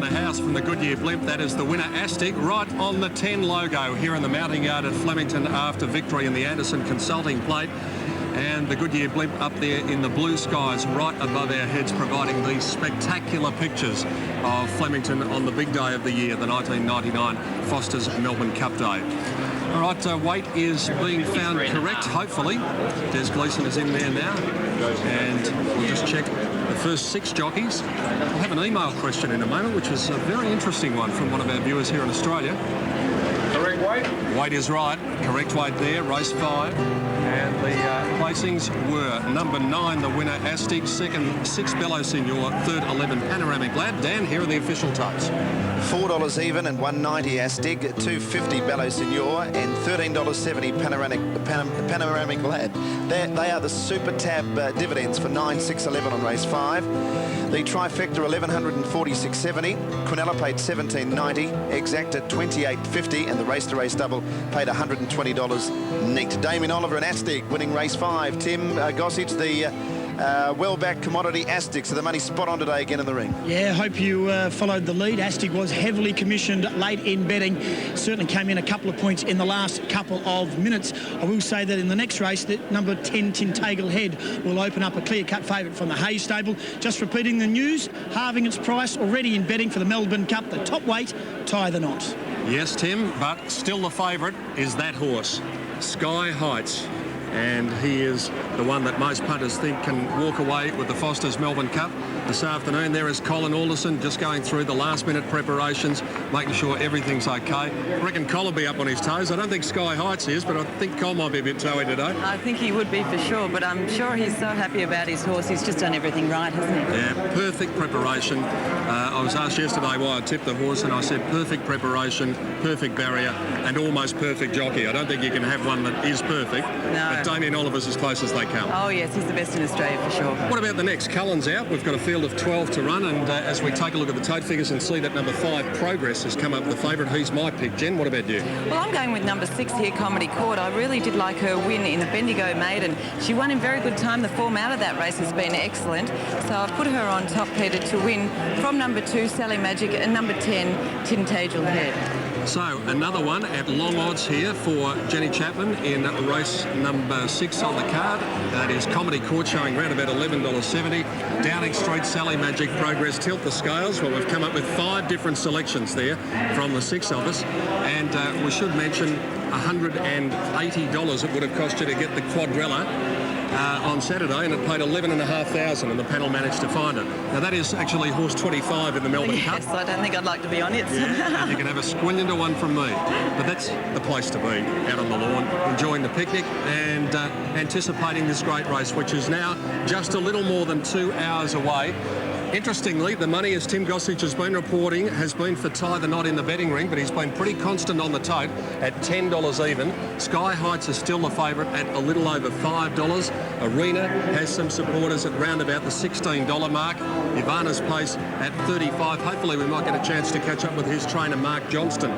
the house from the Goodyear Blimp. That is the winner, Astig, right on the 10 logo here in the mounting yard at Flemington after victory in the Anderson Consulting Plate. And the Goodyear Blimp up there in the blue skies right above our heads, providing these spectacular pictures of Flemington on the big day of the year, the 1999 Foster's Melbourne Cup Day. All right, weight is being found correct, hopefully. Des Gleeson is in there now. And we'll just check the first 6 jockeys. We'll have an email question in a moment, which is a very interesting one from one of our viewers here in Australia. Correct weight? Weight is right. Correct weight there, race 5. And the placings were number 9, the winner, Astig, second, 6 Bello Signor, third, 11 Panoramic Lad. Dan, here are the official totes. $4 even and $1.90 Astig, $2.50 Bello Signor and $13.70 Panoramic Lad. They are the Super Tab dividends for 9, 6, 11 on race 5. The trifecta $1,146.70, Quinella paid $17.90, Exacta $28.50, and the race-to-race double paid $120 neat. Damien Oliver and Astig winning race 5. Tim Gossage, the well-backed commodity Astig, so the money spot on today again in the ring. Yeah, hope you followed the lead. Astig was heavily commissioned late in betting. Certainly came in a couple of points in the last couple of minutes. I will say that in the next race, that number 10 Tintagel Head will open up a clear-cut favourite from the Hayes stable. Just repeating the news, halving its price already in betting for the Melbourne Cup. The top weight, Tie the Knot. Yes, Tim, but still the favourite is that horse, Sky Heights. And he is the one that most punters think can walk away with the Foster's Melbourne Cup. This afternoon there is Colin Alderson just going through the last-minute preparations, making sure everything's okay. I reckon Col will be up on his toes. I don't think Sky Heights is, but I think Col might be a bit toey today. I think he would be for sure, but I'm sure he's so happy about his horse. He's just done everything right, hasn't he? Yeah, perfect preparation. I was asked yesterday why I tipped the horse, and I said perfect preparation, perfect barrier, and almost perfect jockey. I don't think you can have one that is perfect. No. But Damien Oliver's as close as they come. Oh, yes, he's the best in Australia for sure. What about the next? Cullen's out. We've got a field of 12 to run, and as we take a look at the tote figures and see that number 5, Progress, has come up the favourite. He's my pick. Jen, what about you? Well, I'm going with number 6 here, Comedy Court. I really did like her win in the Bendigo Maiden. She won in very good time. The form out of that race has been excellent. So I've put her on top, Peter, to win from number 2, Sally Magic, and number 10, Tintagel Head. So another one at long odds here for Jenny Chapman in race number 6 on the card. That is Comedy Court, showing round about $11.70. Downing Street, Sally Magic, Progress, Tilt the Scales. Well, we've come up with 5 different selections there from the 6 of us. And we should mention $180 it would have cost you to get the Quadrella on Saturday, and it paid $11,500, and the panel managed to find it. Now that is actually horse 25 in the Melbourne Cup. Yes, I don't think I'd like to be on it. Yeah, you can have a squillion to one from me. But that's the place to be, out on the lawn, enjoying the picnic and anticipating this great race, which is now just a little more than 2 hours away. Interestingly, the money, as Tim Gossage has been reporting, has been for Tie the Knot in the betting ring, but he's been pretty constant on the tote at $10 even. Sky Heights is still the favourite at a little over $5. Arena has some supporters at round about the $16 mark. Ivana's Pace at $35. Hopefully we might get a chance to catch up with his trainer, Mark Johnston,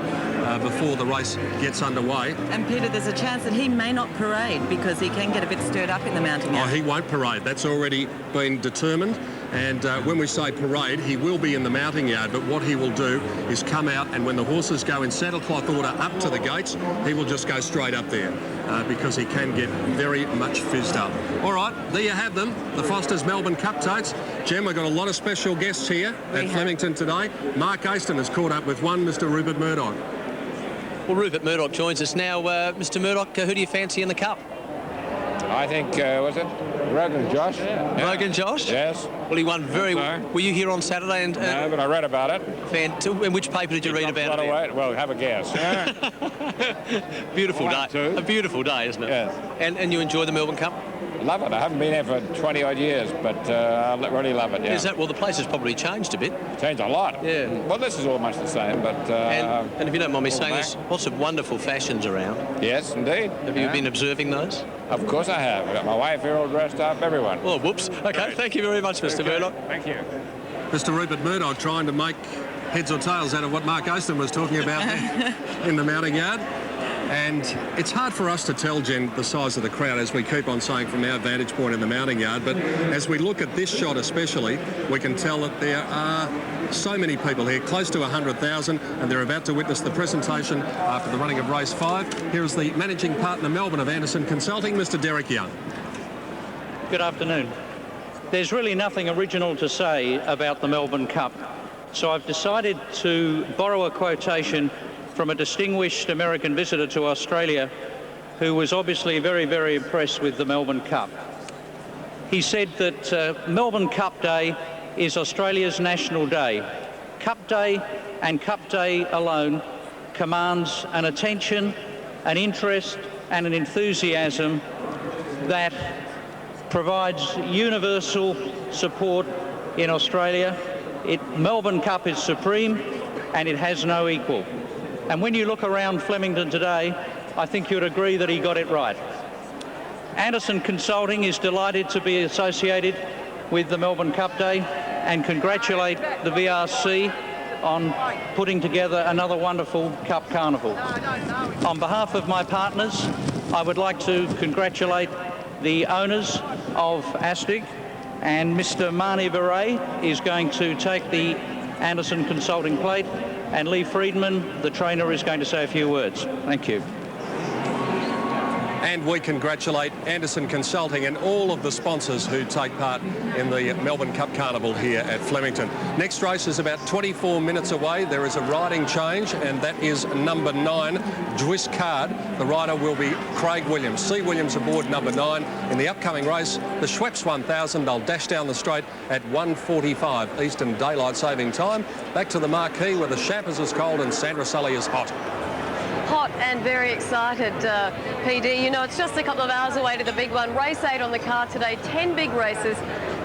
before the race gets underway. And Peter, there's a chance that he may not parade because he can get a bit stirred up in the mounting yard. Oh, he won't parade. That's already been determined. And when we say parade, he will be in the mounting yard, but what he will do is come out, and when the horses go in saddlecloth order up to the gates, he will just go straight up there because he can get very much fizzed up. All right, there you have them, the Foster's Melbourne Cup totes. Jem, we've got a lot of special guests here at Flemington today. Mark Aston has caught up with one, Mr. Rupert Murdoch. Well, Rupert Murdoch joins us now. Mr. Murdoch, who do you fancy in the Cup? I think, was it Rogan Josh? Yeah. Rogan Josh? Yes. Well, he won very well. Were you here on Saturday? And no, but I read about it. In which paper did you read about it? Well, have a guess. Yeah. Beautiful day. A beautiful day, isn't it? Yes. And you enjoy the Melbourne Cup? Love it. I haven't been here for 20-odd years, but I really love it, yeah. Is that, well, the place has probably changed a bit. Changed a lot. Yeah. Well, this is almost the same, but... and if you don't mind me saying, there's lots of wonderful fashions around. Yes, indeed. Have you been observing those? Of course I have. I've got my wife here all dressed up, everyone. Oh, whoops. Okay, thank you very much, Mr. Murdoch. Thank you. Mr. Rupert Murdoch trying to make heads or tails out of what Mark Aston was talking about there in the mounting yard. And it's hard for us to tell, Jen, the size of the crowd, as we keep on saying from our vantage point in the mounting yard. But as we look at this shot especially, we can tell that there are so many people here, close to 100,000, and they're about to witness the presentation after the running of race 5. Here is the managing partner, Melbourne, of Anderson Consulting, Mr. Derek Young. Good afternoon. There's really nothing original to say about the Melbourne Cup, so I've decided to borrow a quotation from a distinguished American visitor to Australia who was obviously very, very impressed with the Melbourne Cup. He said that Melbourne Cup Day is Australia's national day. Cup Day and Cup Day alone commands an attention, an interest and an enthusiasm that provides universal support in Australia. Melbourne Cup is supreme and it has no equal. And when you look around Flemington today, I think you'd agree that he got it right. Anderson Consulting is delighted to be associated with the Melbourne Cup Day and congratulate the VRC on putting together another wonderful Cup Carnival. On behalf of my partners, I would like to congratulate the owners of ASTIC, and Mr. Marnie Beret is going to take the Anderson Consulting plate, and Lee Friedman, the trainer, is going to say a few words. Thank you. And we congratulate Anderson Consulting and all of the sponsors who take part in the Melbourne Cup Carnival here at Flemington. Next race is about 24 minutes away. There is a riding change, and that is number 9, Dwiss Card. The rider will be Craig Williams. C. Williams aboard number 9. In the upcoming race, the Schweppes 1000, they'll dash down the straight at 1:45 Eastern Daylight Saving Time. Back to the marquee where the Chappers is cold and Sandra Sully is hot. Hot and very excited, PD. You know, it's just a couple of hours away to the big one. Race 8 on the card today, 10 big races.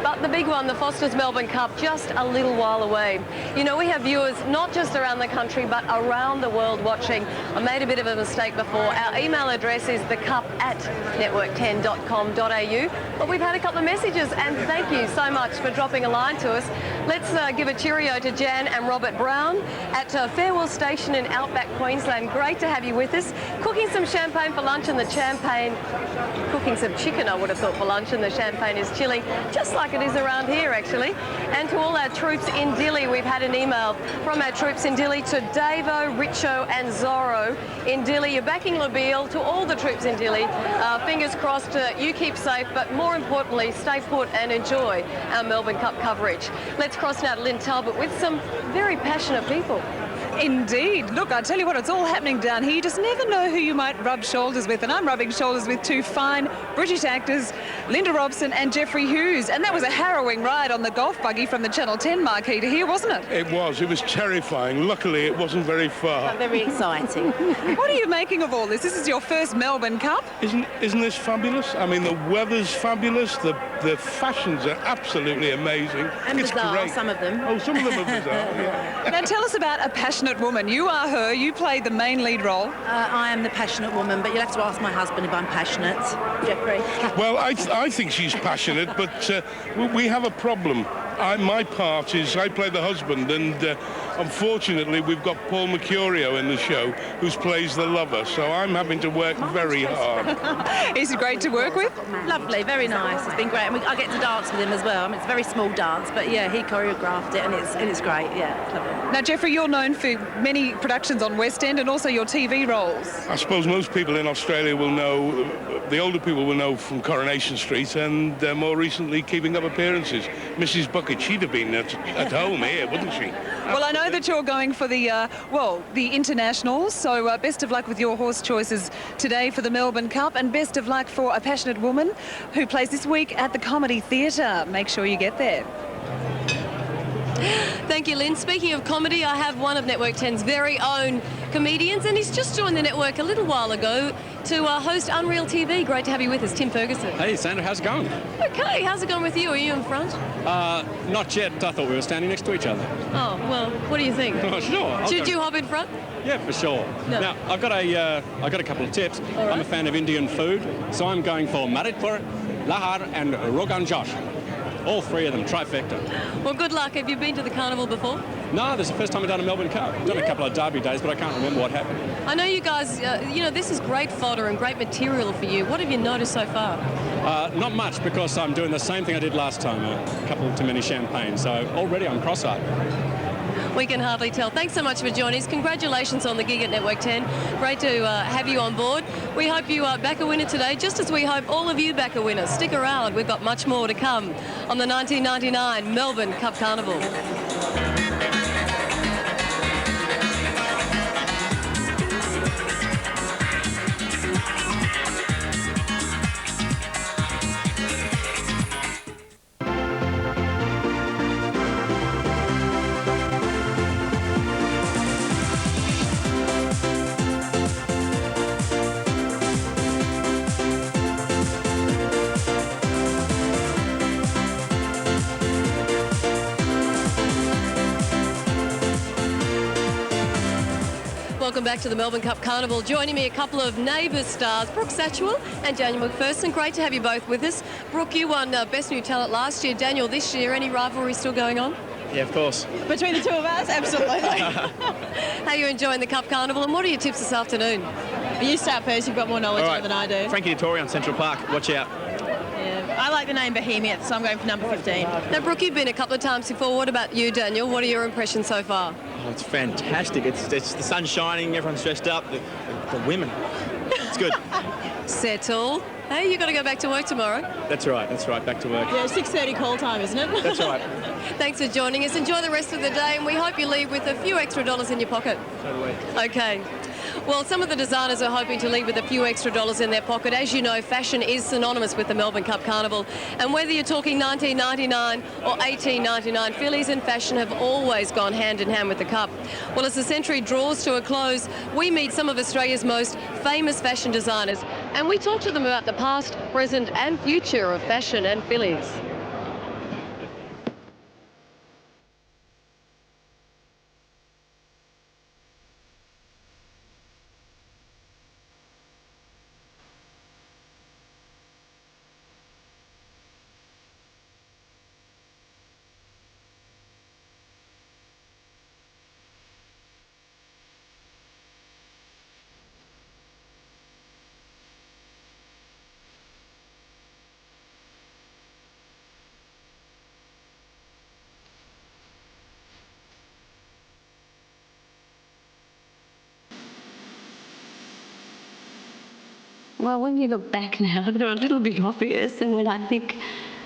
But the big one, the Foster's Melbourne Cup, just a little while away. You know, we have viewers not just around the country, but around the world watching. I made a bit of a mistake before. Our email address is thecup@network10.com.au. But we've had a couple of messages, and thank you so much for dropping a line to us. Let's give a cheerio to Jan and Robert Brown at Farewell Station in Outback, Queensland. Great to have you with us. Cooking some champagne for lunch, and the champagne, cooking some chicken, I would have thought, for lunch, and the champagne is chilly, just like it is around here, actually. And to all our troops in Dili, we've had an email from our troops in Dili to Davo, Richo and Zorro in Dili. You're backing Labille. To all the troops in Dili, fingers crossed you keep safe, but more importantly, stay put and enjoy our Melbourne Cup coverage. Let's cross now to Lynn Talbot with some very passionate people. Indeed. Look, I tell you what, it's all happening down here. You just never know who you might rub shoulders with. And I'm rubbing shoulders with two fine British actors, Linda Robson and Geoffrey Hughes. And that was a harrowing ride on the golf buggy from the Channel 10 marquee to here, wasn't it? It was. It was terrifying. Luckily, it wasn't very far. Very exciting. What are you making of all this? This is your first Melbourne Cup. Isn't this fabulous? I mean, the weather's fabulous. The fashions are absolutely amazing. And it's bizarre, great. some of them. Oh, some of them are bizarre, yeah. Now tell us about a passionate woman. You are her. You played the main lead role. I am the passionate woman, but you'll have to ask my husband if I'm passionate. Geoffrey? Well, I think she's passionate, but we have a problem. My part is I play the husband, and unfortunately we've got Paul Mercurio in the show who plays the lover, so I'm having to work very hard. Is he great to work with? Lovely, very nice. It's been great. And I get to dance with him as well. I mean, it's a very small dance, but yeah, he choreographed it, and it's great. Yeah, it's lovely. Now, Geoffrey, you're known for many productions on West End and also your TV roles. I suppose most people in Australia will know, the older people will know from Coronation Street, and more recently Keeping Up Appearances. Mrs. Bucket, she'd have been at home here, wouldn't she? Well, I know that you're going for the internationals, so best of luck with your horse choices today for the Melbourne Cup, and best of luck for A Passionate Woman, who plays this week at the Comedy Theatre. Make sure you get there. Thank you, Lynn. Speaking of comedy, I have one of Network 10's very own comedians, and he's just joined the network a little while ago to host Unreal TV. Great to have you with us, Tim Ferguson. Hey, Sandra, how's it going? Okay, how's it going with you? Are you in front? Not yet. I thought we were standing next to each other. Oh, well, what do you think? Oh, sure. Should you hop in front? Yeah, for sure. No. Now, I've got a couple of tips. All I'm a fan of Indian food, so I'm going for Maritpur, Lahar and Rogan Josh. All three of them, trifecta. Well, good luck. Have you been to the carnival before? No, this is the first time I've done a Melbourne Cup. I've done a couple of Derby days, but I can't remember what happened. I know you guys, this is great fodder and great material for you. What have you noticed so far? Not much, because I'm doing the same thing I did last time, a couple too many champagne. So already I'm cross-eyed. We can hardly tell. Thanks so much for joining us. Congratulations on the gig at Network 10. Great to have you on board. We hope you back a winner today, just as we hope all of you back a winner. Stick around. We've got much more to come on the 1999 Melbourne Cup Carnival. Welcome back to the Melbourne Cup Carnival. Joining me a couple of Neighbours stars, Brooke Satchwell and Daniel McPherson. Great to have you both with us. Brooke, you won Best New Talent last year. Daniel, this year. Any rivalry still going on? Yeah, of course. Between the two of us, absolutely. How are you enjoying the Cup Carnival, and what are your tips this afternoon? You start first, you've got more knowledge All right. than I do. Frankie Dettori on Central Park, watch out. Yeah. I like the name Bohemian, so I'm going for number 15. Now, Brooke, you've been a couple of times before. What about you, Daniel? What are your impressions so far? Oh, it's fantastic. It's the sun shining, everyone's dressed up, the women. It's good. Settle. Hey, you've got to go back to work tomorrow. That's right, back to work. Yeah, 6:30 call time, isn't it? That's right. Thanks for joining us. Enjoy the rest of the day, and we hope you leave with a few extra dollars in your pocket. So do we. Okay. Well, some of the designers are hoping to leave with a few extra dollars in their pocket. As you know, fashion is synonymous with the Melbourne Cup Carnival. And whether you're talking 1999 or 1899, fillies and fashion have always gone hand in hand with the Cup. Well, as the century draws to a close, we meet some of Australia's most famous fashion designers, and we talk to them about the past, present and future of fashion and fillies. Well, when you look back now, they're a little bit obvious, and when I think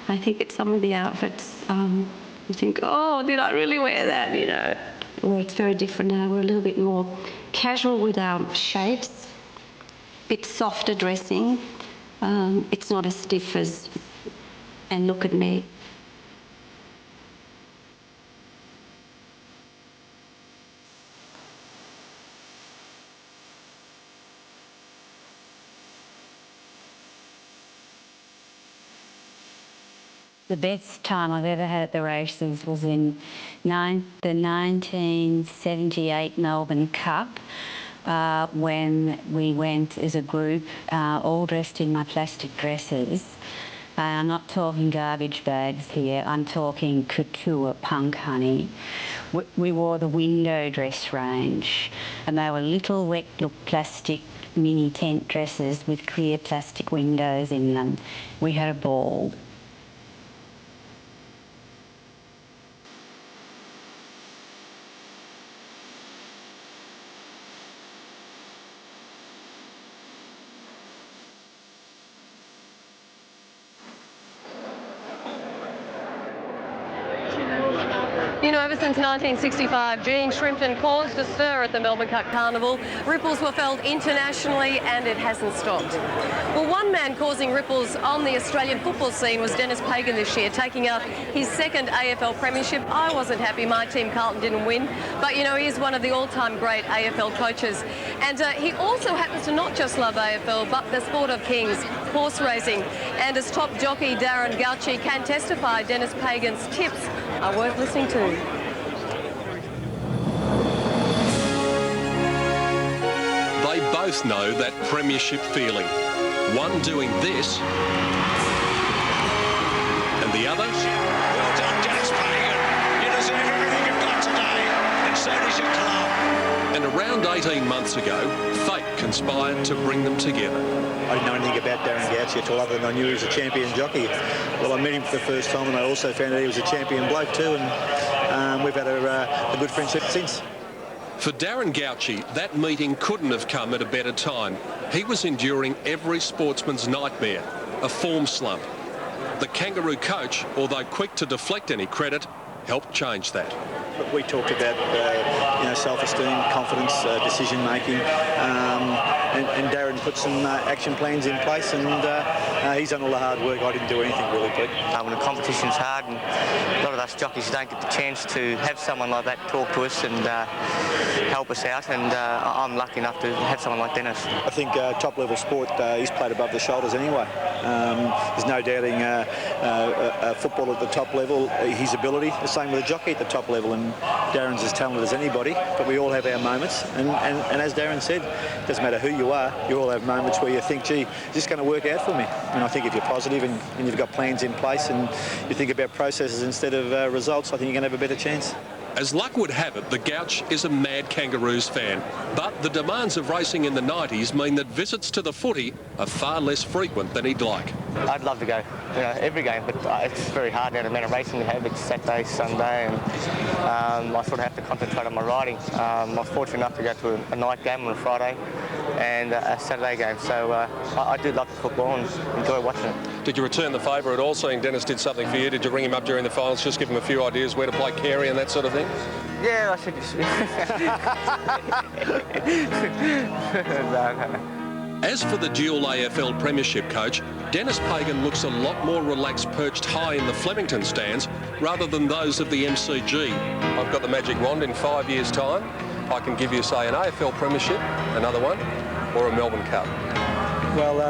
at some of the outfits, you think, oh, did I really wear that, you know? Well, it's very different now. We're a little bit more casual with our shapes, a bit softer dressing. It's not as stiff as, and look at me. The best time I've ever had at the races was in the 1978 Melbourne Cup, when we went as a group, all dressed in my plastic dresses. I'm not talking garbage bags here, I'm talking couture punk honey. We wore the window dress range, and they were little wet look plastic mini tent dresses with clear plastic windows in them. We had a ball. You know, ever since 1965, Jean Shrimpton caused a stir at the Melbourne Cup Carnival. Ripples were felt internationally, and it hasn't stopped. Well, one man causing ripples on the Australian football scene was Dennis Pagan this year, taking out his second AFL premiership. I wasn't happy my team, Carlton, didn't win, but, you know, he is one of the all-time great AFL coaches. And he also happens to not just love AFL, but the sport of kings, horse racing. And as top jockey Darren Gauci can testify, Dennis Pagan's tips are worth listening to. They both know that premiership feeling. One doing this, and the the other. Well done, Dennis Pagan. You deserve everything you've got today, and so does your club. And around 18 months ago, fate conspired to bring them together. I didn't know anything about Darren Goucher at all, other than I knew he was a champion jockey. Well, I met him for the first time, and I also found out he was a champion bloke too, and we've had a good friendship since. For Darren Goucher, that meeting couldn't have come at a better time. He was enduring every sportsman's nightmare, a form slump. The Kangaroo coach, although quick to deflect any credit, helped change that. But we talked about self-esteem, confidence, decision-making, and Darren put some action plans in place, and he's done all the hard work. I didn't do anything really, Pete. When the competition's hard, and a lot of us jockeys don't get the chance to have someone like that talk to us and help us out, and I'm lucky enough to have someone like Dennis. I think top-level sport, he's played above the shoulders anyway. There's no doubting football at the top level, his ability. The same with a jockey at the top level, and Darren's as talented as anybody, but we all have our moments, and as Darren said, it doesn't matter who you are, you all have moments where you think, gee, is this going to work out for me? And I think if you're positive and you've got plans in place and you think about processes instead of results, I think you're going to have a better chance. As luck would have it, the Gouch is a mad Kangaroos fan, but the demands of racing in the 90s mean that visits to the footy are far less frequent than he'd like. I'd love to go, every game, but it's very hard now. The amount of racing we have, it's Saturday, Sunday, and I sort of have to concentrate on my riding. I was fortunate enough to go to a night game on a Friday and a Saturday game, so I do love the football and enjoy watching it. Did you return the favour at all, seeing Dennis did something for you? Did you ring him up during the finals, just give him a few ideas where to play Carey and that sort of thing? Yeah, I should just... no. As for the dual AFL Premiership coach, Dennis Pagan looks a lot more relaxed perched high in the Flemington stands rather than those of the MCG. I've got the magic wand. In 5 years' time, I can give you, say, an AFL Premiership, another one, or a Melbourne Cup. Well,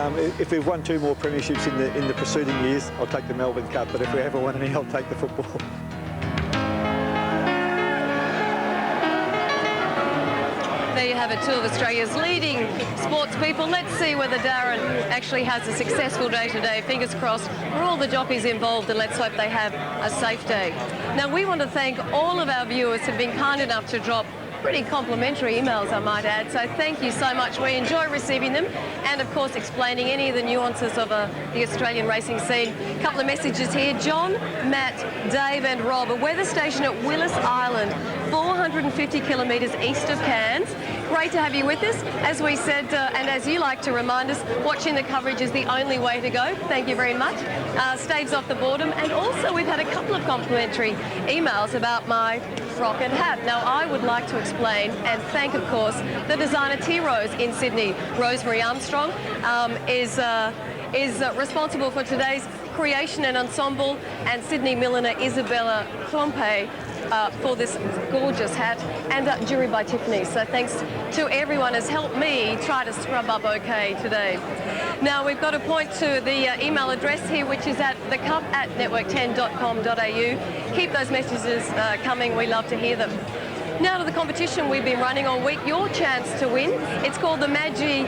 if we've won 2 more premierships in the preceding years, I'll take the Melbourne Cup, but if we haven't won any, I'll take the football. There you have it, 2 of Australia's leading sports people. Let's see whether Darren actually has a successful day today. Fingers crossed for all the jockeys involved, and let's hope they have a safe day. Now, we want to thank all of our viewers who've been kind enough to drop pretty complimentary emails, I might add. So thank you so much. We enjoy receiving them and, of course, explaining any of the nuances of the Australian racing scene. A couple of messages here. John, Matt, Dave and Rob. A weather station at Willis Island, 450 kilometres east of Cairns. Great to have you with us. As we said, and as you like to remind us, watching the coverage is the only way to go. Thank you very much. Staves off the boredom. And also we've had a couple of complimentary emails about my frock and hat. Now, I would like to explain and thank, of course, the designer T-Rose in Sydney. Rosemary Armstrong is responsible for today's creation and ensemble, and Sydney milliner Isabella Klompe for this gorgeous hat, and Jury by Tiffany. So thanks to everyone has helped me try to scrub up okay today. Now we've got to point to the email address here, which is at thecup@network10.com.au. Keep those messages coming. We love to hear them. Now to the competition we've been running all week, your chance to win. It's called the Magi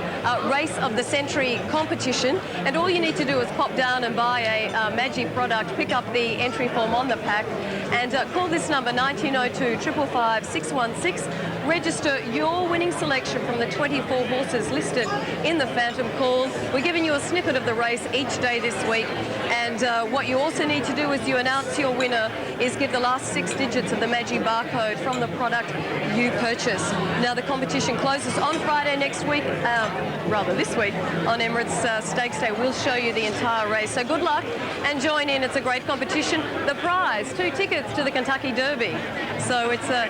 Race of the Century competition, and all you need to do is pop down and buy a Magi product, pick up the entry form on the pack, and call this number 1902 555 616. Register your winning selection from the 24 horses listed in the Phantom Call. We're giving you a snippet of the race each day this week, and what you also need to do as you announce your winner is give the last 6 digits of the Magi barcode from the product you purchase. Now the competition closes on Friday next week, rather this week, on Emirates Stakes Day. We'll show you the entire race. So good luck and join in. It's a great competition. The prize, 2 tickets to the Kentucky Derby. So it's a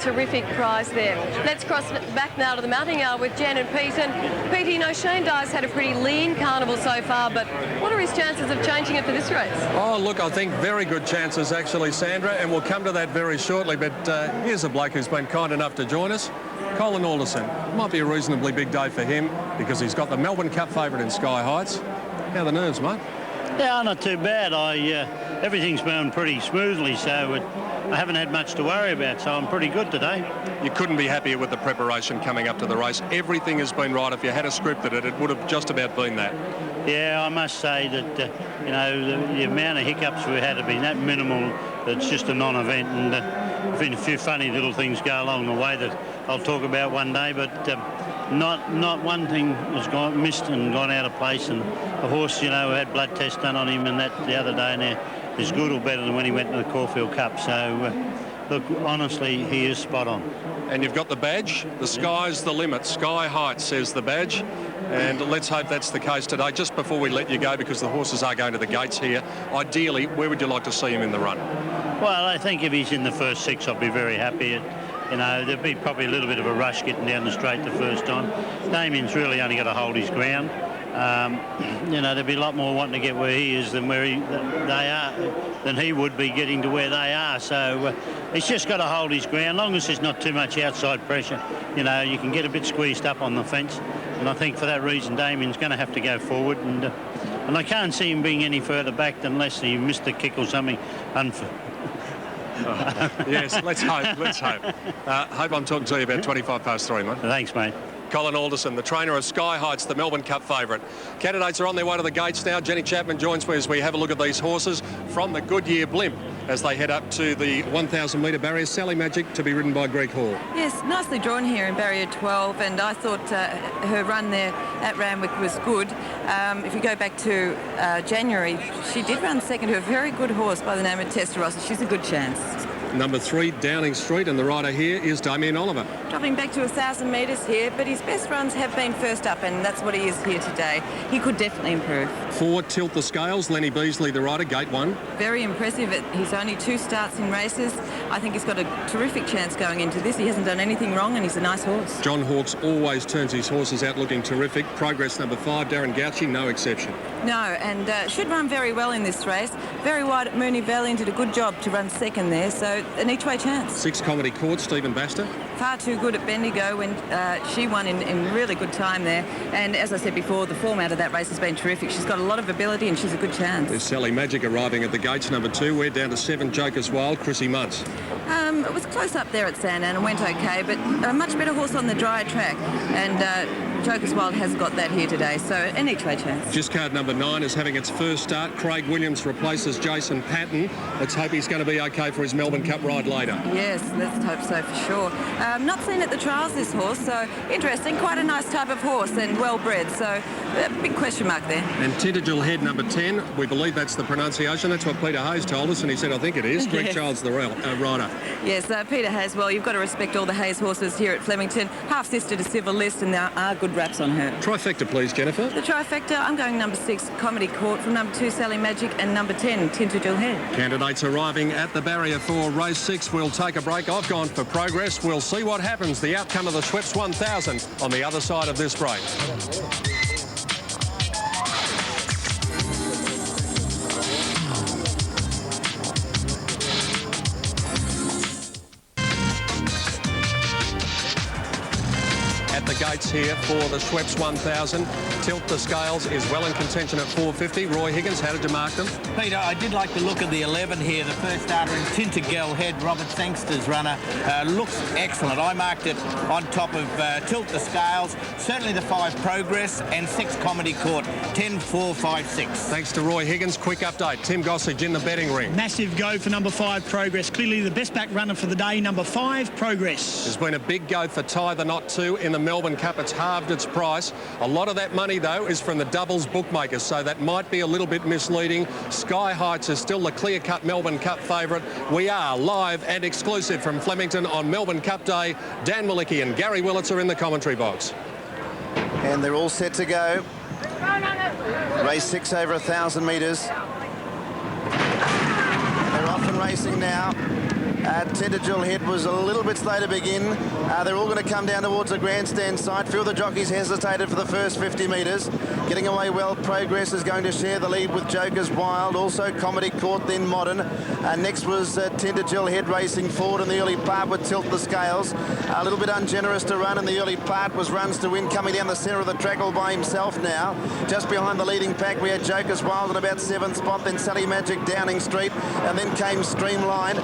terrific prize there. Let's cross back now to the mounting yard with Jan and Pete. And Pete, you know, Shane Dye's had a pretty lean carnival so far, but what are his chances of changing it for this race? Oh, look, I think very good chances, actually, Sandra, and we'll come to that very shortly. But here's a bloke who's been kind enough to join us, Colin Alderson. Might be a reasonably big day for him because he's got the Melbourne Cup favourite in Sky Heights. How are the nerves, mate? Yeah, not too bad. Everything's going pretty smoothly, so I haven't had much to worry about, so I'm pretty good today. You couldn't be happier with the preparation coming up to the race. Everything has been right. If you had scripted it, it would have just about been that. Yeah, I must say that, you know, the amount of hiccups we had have been that minimal that it's just a non-event, and there's been a few funny little things go along the way that I'll talk about one day, but not one thing has missed and gone out of place, and the horse, you know, had blood tests done on him and that the other day, and is good or better than when he went to the Caulfield Cup. So, look, honestly, he is spot on. And you've got the badge. The sky's the limit. Sky height, says the badge. And let's hope that's the case today. Just before we let you go, because the horses are going to the gates here, ideally, where would you like to see him in the run? Well, I think if he's in the first 6, I'll be very happy. You know, there'd be probably a little bit of a rush getting down the straight the first time. Damien's really only got to hold his ground. You know, there'd be a lot more wanting to get where he is than where they are, than he would be getting to where they are. So he's just got to hold his ground. Long as there's not too much outside pressure, you know, you can get a bit squeezed up on the fence. And I think for that reason, Damien's going to have to go forward. And I can't see him being any further back unless he missed a kick or something unfair. Yes, let's hope. Let's hope. Hope I'm talking to you about 25 past 3, mate. Thanks, mate. Colin Alderson, the trainer of Sky Heights, the Melbourne Cup favourite. Candidates are on their way to the gates now. Jenny Chapman joins me as we have a look at these horses from the Goodyear Blimp as they head up to the 1,000-metre barrier. Sally Magic to be ridden by Greg Hall. Yes, nicely drawn here in barrier 12, and I thought her run there at Randwick was good. If you go back to January, she did run second to a very good horse by the name of Testarossa. She's a good chance. Number 3, Downing Street, and the rider here is Damien Oliver. Dropping back to 1,000 metres here, but his best runs have been first up, and that's what he is here today. He could definitely improve. 4, Tilt the Scales, Lenny Beasley, the rider, gate 1. Very impressive. He's only 2 starts in races. I think he's got a terrific chance going into this. He hasn't done anything wrong, and he's a nice horse. John Hawkes always turns his horses out looking terrific. Progress number 5, Darren Gauci, no exception. No, and should run very well in this race. Very wide at Moonee Valley and did a good job to run second there, so an each-way chance. 6, Comedy Court, Stephen Baster. Far too good at Bendigo when she won in really good time there. And as I said before, the form out of that race has been terrific. She's got a lot of ability and she's a good chance. There's Sally Magic arriving at the gates, number 2. We're down to 7, Jokers Wild, Chrissy Muntz. It was close up there at Sandown and went okay, but a much better horse on the dry track. And Jokers Wild has got that here today, so an each-way chance. Just card number 9 is having its first start. Craig Williams replaces Jason Patton. Let's hope he's going to be okay for his Melbourne Cup ride later. Yes, let's hope so for sure. Not seen at the trials, this horse, so interesting. Quite a nice type of horse and well-bred, so a big question mark there. And Tintagel Head, number 10. We believe that's the pronunciation. That's what Peter Hayes told us, and he said, I think it is. Greg Childs, the rider. Yes, Peter Hayes, well, you've got to respect all the Hayes horses here at Flemington. Half-sister to Civil List, and there are good raps on her. Trifecta, please, Jennifer. The trifecta, I'm going number 6, Comedy Court, from number 2, Sally Magic, and number 10, Tintagel Head. Candidates arriving at the barrier for race 6. We'll take a break. I've gone for Progress. We'll see what happens. The outcome of the Schweppes 1000 on the other side of this break. Gates here for the Schweppes 1000. Tilt the Scales is well in contention at 450. Roy Higgins, how did you mark them? Peter, I did like the look of the 11 here. The first starter in Tintagel Head, Robert Sangster's runner, looks excellent. I marked it on top of Tilt the Scales, certainly the 5 Progress, and 6 Comedy Court, 10, 4, 5, 6. Thanks to Roy Higgins. Quick update. Tim Gossage in the betting ring. Massive go for number 5 Progress. Clearly the best back runner for the day, number 5 Progress. There's been a big go for Tie the Knot 2 in the Melbourne Cup. It's halved its price. A lot of that money, though, is from the doubles bookmakers, so that might be a little bit misleading. Sky Heights is still the clear-cut Melbourne Cup favourite. We are live and exclusive from Flemington on Melbourne Cup Day. Dan Malicki and Gary Willits are in the commentary box. And they're all set to go. Race 6 over 1,000 metres. They're off and racing now. Tintagel Head was a little bit slow to begin. They're all going to come down towards the grandstand side. Few of the jockeys hesitated for the first 50 metres. Getting away well, Progress is going to share the lead with Jokers Wild. Also Comedy Court, then Modern. Next was Tintagel Head racing forward in the early part with Tilt the Scales. A little bit ungenerous to run in the early part was Runs to Win coming down the centre of the track all by himself now. Just behind the leading pack we had Jokers Wild in about 7th spot, then Sally Magic, Downing Street, and then came Streamline.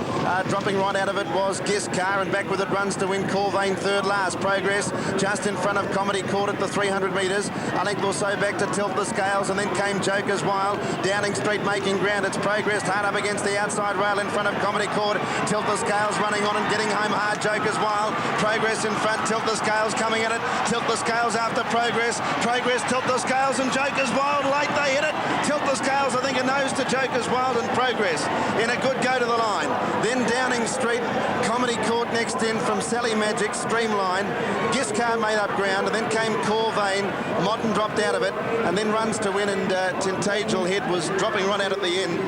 Dropping right out of it was Guest Car, and back with it Runs to Win, Corvain third last. Progress just in front of Comedy Court at the 300 metres. A length or so back back to Tilt the Scales, and then came Joker's Wild. Downing Street making ground. It's Progress hard up against the outside rail in front of Comedy Court. Tilt the Scales running on and getting home hard. Joker's Wild. Progress in front. Tilt the Scales coming at it. Tilt the Scales after Progress. Progress, Tilt the Scales and Joker's Wild. Late they hit it. Tilt the Scales, I think, a nose to Joker's Wild and Progress in a good go to the line. Then Downing Street, Comedy Court next in from Sally Magic, Streamline. Giscard made up ground, and then came Corvain. Modern dropped out of it, and then runs to win, and Tintagel Head was dropping right out at the end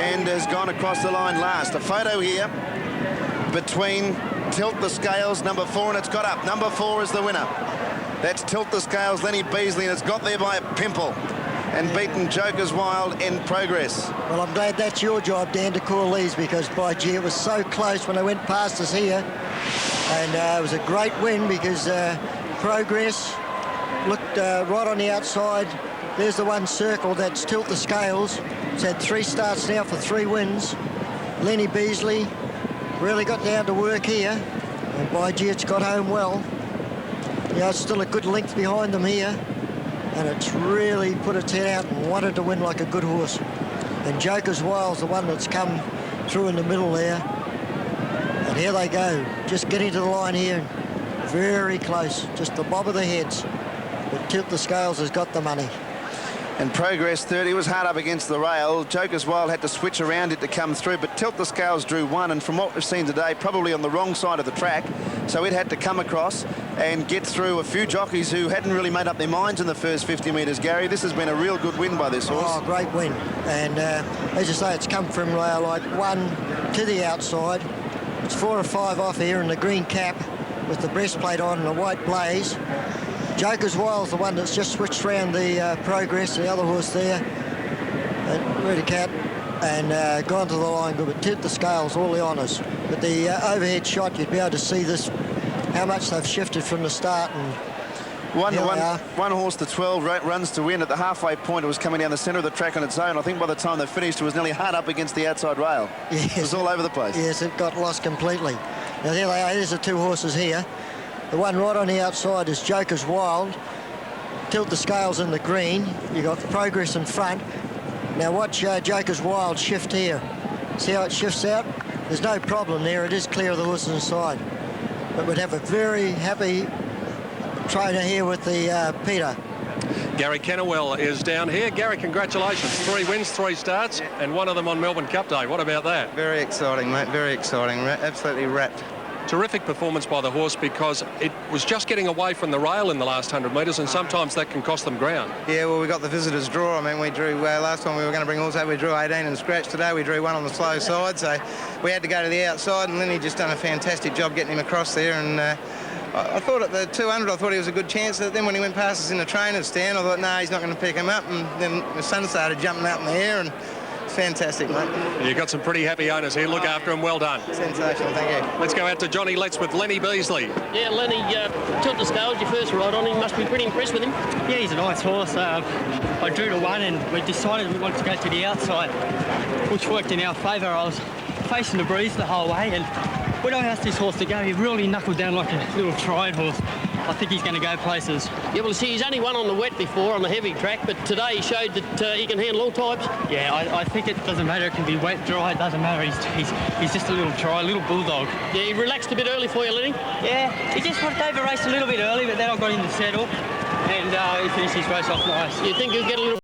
and has gone across the line last. A photo here between Tilt the Scales, number 4, and it's got up. Number 4 is the winner. That's Tilt the Scales, Lenny Beasley, and it's got there by a pimple and beaten Joker's Wild in Progress. Well, I'm glad that's your job, Dan, to call these, because, by gee, it was so close when they went past us here. And it was a great win because Progress looked right on the outside. There's the one circle, that's Tilt the Scales. It's had 3 starts now for 3 wins. Lenny Beasley really got down to work here. And, by gee, it's got home well. Yeah, it's still a good length behind them here. And it's really put its head out and wanted to win like a good horse. And Joker's Wild's the one that's come through in the middle there. And here they go, just getting to the line here. Very close, just the bob of the heads. But Tilt the Scales has got the money. And Progress 30 was hard up against the rail. Joker's Wild had to switch around it to come through, but Tilt the Scales drew 1, and from what we've seen today, probably on the wrong side of the track, so it had to come across and get through a few jockeys who hadn't really made up their minds in the first 50 metres. Gary, this has been a real good win by this horse. Oh, great win. And as you say, it's come from like 1 to the outside. It's 4 or 5 off here in the green cap with the breastplate on and the white blaze. Joker's Wild's the one that's just switched round the Progress, the other horse there, Ready Cat, and gone to the line good. But Tilt the Scales, all the honours. But the overhead shot, you'd be able to see this, how much they've shifted from the start. And one horse to 12 runs to win. At the halfway point, it was coming down the centre of the track on its own. I think by the time they finished, it was nearly hard up against the outside rail. Yes. It was all over the place. Yes, it got lost completely. Now there they are. There's the 2 horses here. The one right on the outside is Joker's Wild. Tilt the Scales in the green. You've got Progress in front. Now watch Joker's Wild shift here. See how it shifts out? There's no problem there. It is clear of the horses inside. But we'd have a very happy trainer here with the Peter. Gary Kennewell is down here. Gary, congratulations. 3 wins, 3 starts, and 1 of them on Melbourne Cup Day. What about that? Very exciting, mate. Very exciting. Absolutely wrapped. Terrific performance by the horse, because it was just getting away from the rail in the last 100 metres, and sometimes that can cost them ground. Yeah, well, we got the visitors' draw. I mean, we drew, last time we were going to bring horse out, we drew 18 and scratch. Today we drew 1 on the slow side, so we had to go to the outside, and Lenny just done a fantastic job getting him across there. And I thought at the 200, I thought he was a good chance. Then when he went past us in the trainer's stand, I thought, no, he's not going to pick him up. And then the sun started jumping up in the air, and fantastic, mate. You've got some pretty happy owners here. Look after him. Well done. Sensational, thank you. Let's go out to Johnny Letts with Lenny Beasley. Yeah, Lenny, Tilt the Scales, your first ride on him. Must be pretty impressed with him. Yeah, he's a nice horse. I drew to 1 and we decided we wanted to go to the outside, which worked in our favour. I was facing the breeze the whole way, and when I asked this horse to go, he really knuckled down like a little tried horse. I think he's going to go places. Yeah, well, see, he's only won on the wet before, on the heavy track, but today he showed that he can handle all types. Yeah, I think it doesn't matter. It can be wet, dry, it doesn't matter. He's just a little little bulldog. Yeah, he relaxed a bit early for you, Lenny? Yeah, he just wanted to over-race a little bit early, but then I got him to settle, and he finished his race off nice. You think he'll get a little